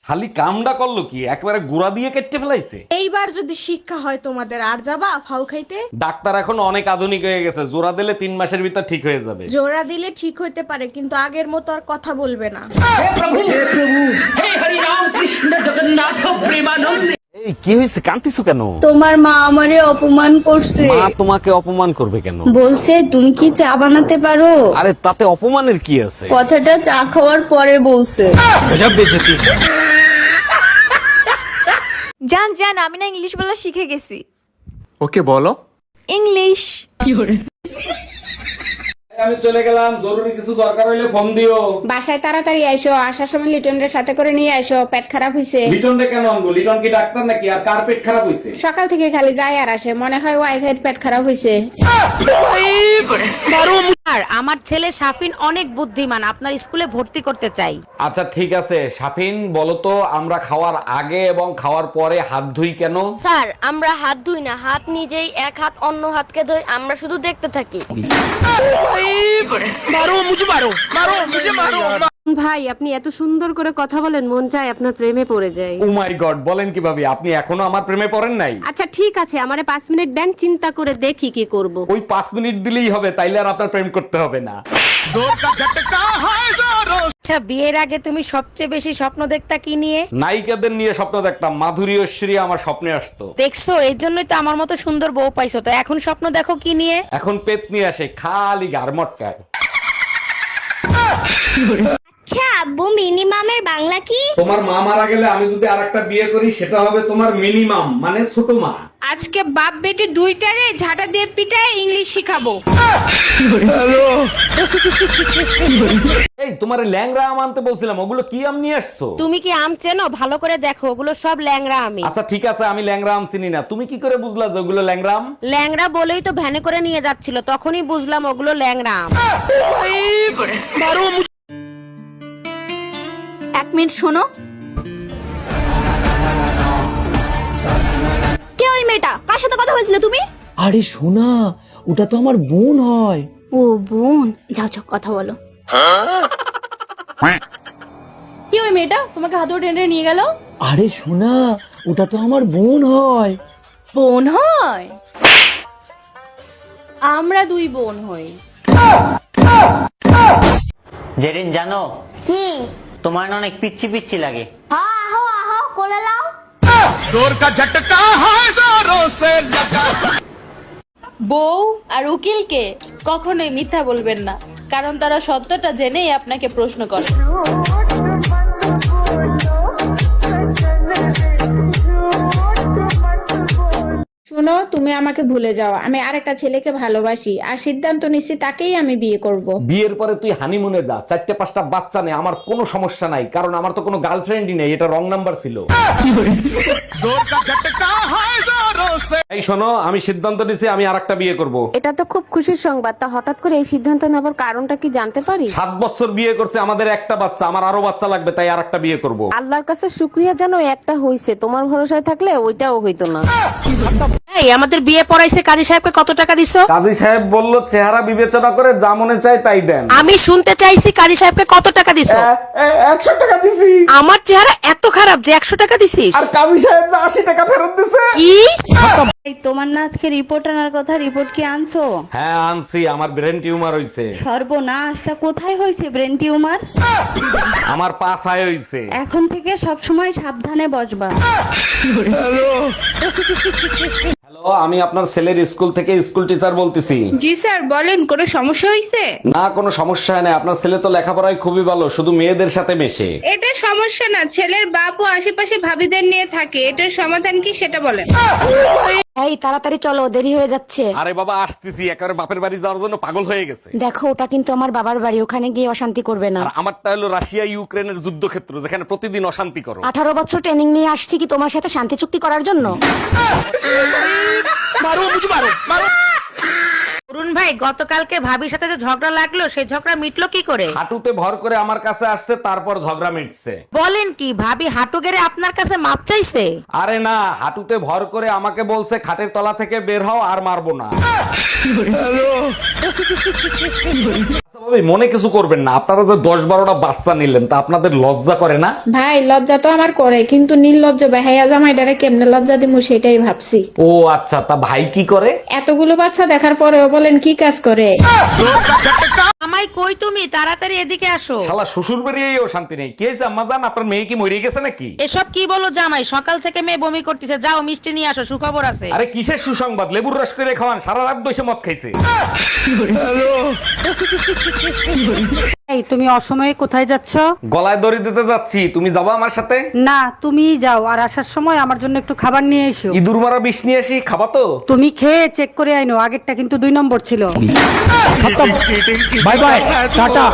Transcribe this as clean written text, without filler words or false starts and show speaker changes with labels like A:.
A: খালি কামডা করলো কি, একবারে গুড়া দিয়ে কেটে ফেলাইছে।
B: এইবার যদি শিক্ষা হয় তোমাদের, আর যাবা ফাউ খাইতে?
A: ডাক্তার এখন অনেক আধুনিক হয়ে গেছে, জোড়া দিলে 3 মাসের ভিতর ঠিক হয়ে যাবে।
B: জোড়া দিলে ঠিক হইতে পারে, কিন্তু আগের মতো আর কথা বলবে না।
A: এই কি হয়েছে, কাঁদতেছো কেন?
C: তোমার মা আমারে অপমান করছে।
A: মা তোমাকে অপমান করবে কেন?
C: বলছে তুমি কি চা বানাতে পারো।
A: আরে তাতে অপমানের কি আছে?
C: কথাটা চা খাওয়ার পরে বলছে।
D: জান জান, আমি না ইংলিশ বলা শিখে গেছি।
E: ওকে বলো।
D: ইংলিশ।
A: আমি চলে গেলাম, জরুরি কিছু দরকার হইলে ফোন দিও।
F: বাসায় তাড়াতাড়ি আইসো, আসার সময় লিটনের সাথে করে নিয়ে আইসো, পেট খারাপ হইছে।
A: লিটনটা কেন আনবো? লিটন কি ডাক্তার নাকি? আর কার পেট খারাপ হইছে?
F: সকাল থেকে খালি যায় আর আসে, মনে হয় ওয়াইফের পেট খারাপ হইছে।
G: আর আমার ছেলে শাফিন অনেক বুদ্ধিমান, আপনার স্কুলে ভর্তি করতে চাই।
A: আচ্ছা ঠিক আছে, শাফিন বলো তো, আমরা খাওয়ার আগে এবং খাওয়ার পরে হাত ধুই কেন?
H: স্যার, আমরা হাত ধুই না, হাত নিজেই এক হাত অন্য হাতকে ধুই, আমরা শুধু দেখতে থাকি।
I: ভাই, আপনি এত সুন্দর করে কথা বলেন, মন চায় আপনার প্রেমে পড়ে যায়।
A: ও মাই গড, বলেন কিভাবে? আপনি এখনো আমার প্রেমে পড়েন নাই?
I: আচ্ছা ঠিক আছে, আমারে 5 মিনিট দেন, চিন্তা করে দেখি কি করব।
A: ওই 5 মিনিট দিলেই হবে, তাইলে আর আপনার প্রেম করতে হবে না।
G: আচ্ছা, বিয়ের আগে তুমি সবচেয়ে বেশি স্বপ্ন দেখতা কি নিয়ে?
A: নায়িকাদের নিয়ে স্বপ্ন দেখতাম, মাধুরী ঐশ্বরী আমার স্বপ্নে আসতো।
G: দেখছো, এই জন্যই তো আমার মতো সুন্দর বউ পাইছো। তো এখন স্বপ্ন দেখো কি নিয়ে?
A: এখন পেট নিয়ে আসে, খালি গারমটকায়।
H: আচ্ছা আব্বু, মিনিমামের বাংলা কি?
A: তোমার মা মারা গেলে আমি যদি আরেকটা বিয়ে করি, সেটা হবে তোমার মিনিমাম, মানে ছোট মা।
F: আজকে বাপ বেটি দুইটারে ঝাঁটা দিয়ে পিটায় ইংলিশ শিখাবো।
A: এই তোমার ল্যাংরা আম আনতে বলছিলাম, ওগুলো কি আম নিয়ে আসছো?
G: তুমি কি আম চেনো? ভালো করে দেখো, ওগুলো সব ল্যাংড়া আমি।
A: আচ্ছা ঠিক আছে, আমি ল্যাংরা আম চিনি না। তুমি কি করে বুঝলা যে ওগুলো ল্যাংরা আম?
G: ল্যাংড়া বলেই তো ভ্যানে করে নিয়ে যাচ্ছিল, তখনই বুঝলাম ওগুলো ল্যাংড়া আম।
D: 1 মিনিট শোনো। কে ওই মেয়েটা? কার সাথে কথা বলছিলে তুমি?
J: আরে শোনা, ওটা তো আমার বোন হয়।
D: ও বোন, যাও যাও কথা বলো। কি ওই মেয়েটা তোমাকে হাত ধরে টেনে নিয়ে গেল?
J: আরে শোনা, ওটা তো আমার বোন হয়।
D: বোন হয়? আমরা 2 বোন হই।
K: জেরিন জানো,
H: কি?
K: তোমার না অনেক পিচ্ছি পিচ্ছি লাগে।
H: হ্যাঁ, আহো আহো, কোলে লাও।
D: বউ আর উকিলকে কখনোই মিথ্যা বলবেন না, কারণ তারা সত্যটা জেনেই আপনাকে প্রশ্ন করে।
F: শোনো, তুমি আমাকে ভুলে যাও, আমি আরেকটা ছেলেকে ভালোবাসি, আর সিদ্ধান্ত নিচ্ছি তাকেই আমি বিয়ে করব।
A: বিয়ের পরে তুই হানিমুনে যা, 4-5টা বাচ্চা নেই, আমার কোনো সমস্যা নাই, কারণ আমার তো কোনো গার্লফ্রেন্ডই নেই, এটা রং নাম্বার ছিল। এই শোনো, আমি সিদ্ধান্ত নিছি, আমি আরেকটা বিয়ে করব।
I: এটা তো খুব খুশির সংবাদ, তা হঠাৎ করে এই সিদ্ধান্ত নেবার কারণটা কি জানতে পারি?
A: 7 বছর বিয়ে করছে, আমাদের একটা বাচ্চা, আমার আরো বাচ্চা লাগবে, তাই আরেকটা বিয়ে করব।
I: আল্লাহর কাছে শুকরিয়া জানো, একটা হইছে, তোমার ভরসায় থাকলে ওইটাও হইতো না।
G: এই, আমাদের বিয়ে পড়াইছে কাজী সাহেবকে কত টাকা দিছো?
A: কাজী সাহেব বলল চেহারা বিবেচনা করে যা মনে চায় তাই দেন।
G: আমি শুনতে চাইছি কাজী সাহেবকে কত টাকা দিছো?
A: 100 টাকা দিছি।
G: আমার চেহারা এত খারাপ যে 100 টাকা দিছিস?
A: আর কাজী সাহেব 80 টাকা ফেরত দিছে।
G: কি?
F: তোমার না আজকে রিপোর্ট আনার কথা, রিপোর্ট কি আনছো?
A: হ্যাঁ আনছি, আমার ব্রেন টিউমার হইছে।
F: সর্বনাশ, তা কোথায় হয়েছে ব্রেন টিউমার?
A: আমার পা ছায় হইছে।
F: এখন থেকে সব সময় সাবধানে বসবা।
A: হ্যালো, আমি আপনার ছেলের স্কুল থেকে স্কুল টিচার বলতেছি।
F: জি স্যার, বলেন, কোনো সমস্যা হয়েছে?
A: না, কোনো সমস্যা নাই, আপনার ছেলে তো লেখাপড়ায় খুবই ভালো, শুধু মেয়েদের সাথে মেশে।
F: এটা সমস্যা না, ছেলের বাপও আশেপাশে ভাবিদের নিয়ে থাকে, এটার সমাধান কি সেটা বলেন।
I: এই তাড়াতাড়ি চলো, দেরি হয়ে যাচ্ছে।
A: আরে বাবা আসতেছি, একেবারে বাপের বাড়ি যাওয়ার জন্য পাগল হয়ে গেছে।
I: দেখো, ওটা কিন্তু আমার বাবার বাড়ি, ওখানে গিয়ে অশান্তি করবে না।
A: আর আমারটা হলো রাশিয়া ইউক্রেনের যুদ্ধক্ষেত্র, যেখানে প্রতিদিন অশান্তি করো।
I: 18 বছর ট্রেনিং নিয়ে আসছি কি তোমার সাথে শান্তি চুক্তি করার জন্য?
G: অরুণ ভাই, গতকালকে ভাবির সাথে যে ঝগড়া লাগলো, সেই ঝগড়া মিটলো কি করে?
A: হাঁটুতে ভর করে আমার কাছে আসছে, তারপর ঝগড়া মিটছে।
G: বলেন কি, ভাবি হাঁটু গেড়ে আপনার কাছে মাপ চাইছে?
A: আরে না, হাঁটুতে ভর করে আমাকে বলছে খাটের তলা থেকে বের হও, আর মারবো না। আচ্ছা ভাবি, মনে কিছু করবেন না, আপনারা যে 10-12টা বাচ্চা নিলেন তা আপনাদের লজ্জা করে না?
F: ভাই লজ্জা তো আমার করে, কিন্তু নির্লজ্জ বেহাইয়া জামাইটারে কেমনে লজ্জা দিমু সেটাই ভাবছি।
A: ও আচ্ছা, তা ভাই কি করে?
F: এতগুলো বাচ্চা দেখার পরেও বলেন কি কাজ করে?
G: আমায় কই তুমি তাড়াতাড়ি এদিকে আসো।
A: শালা শ্বশুর বাড়িয়েও শান্তি নেই। কি হয়েছে আম্মা জান, আপনার মেয়ে কি মরে গেছে নাকি?
G: এসব কি বলো জামাই, সকাল থেকে মেয়ে বমি করতেছে, যাও মিষ্টি নিয়ে আসো, সুখবর আছে।
A: আরে কিসের সুসংবাদ, লেবুর রস করে খাওয়ান, সারা রাত বসে মদ খাইছে।
E: এই তুমি অসময়ে কোথায় যাচ্ছ?
A: গলায় দড়ি দিতে যাচ্ছি, তুমি যাবা আমার সাথে?
E: না তুমিই যাও, আর আসার সময় আমার জন্য একটু খাবার নিয়ে এসো।
A: ইঁদুর মারা বিষ নিয়ে আসি, খাবা তো?
E: তুমি খেয়ে চেক করে আইনো, আগেরটা কিন্তু 2 নম্বর ছিল।
J: Bye bye tata.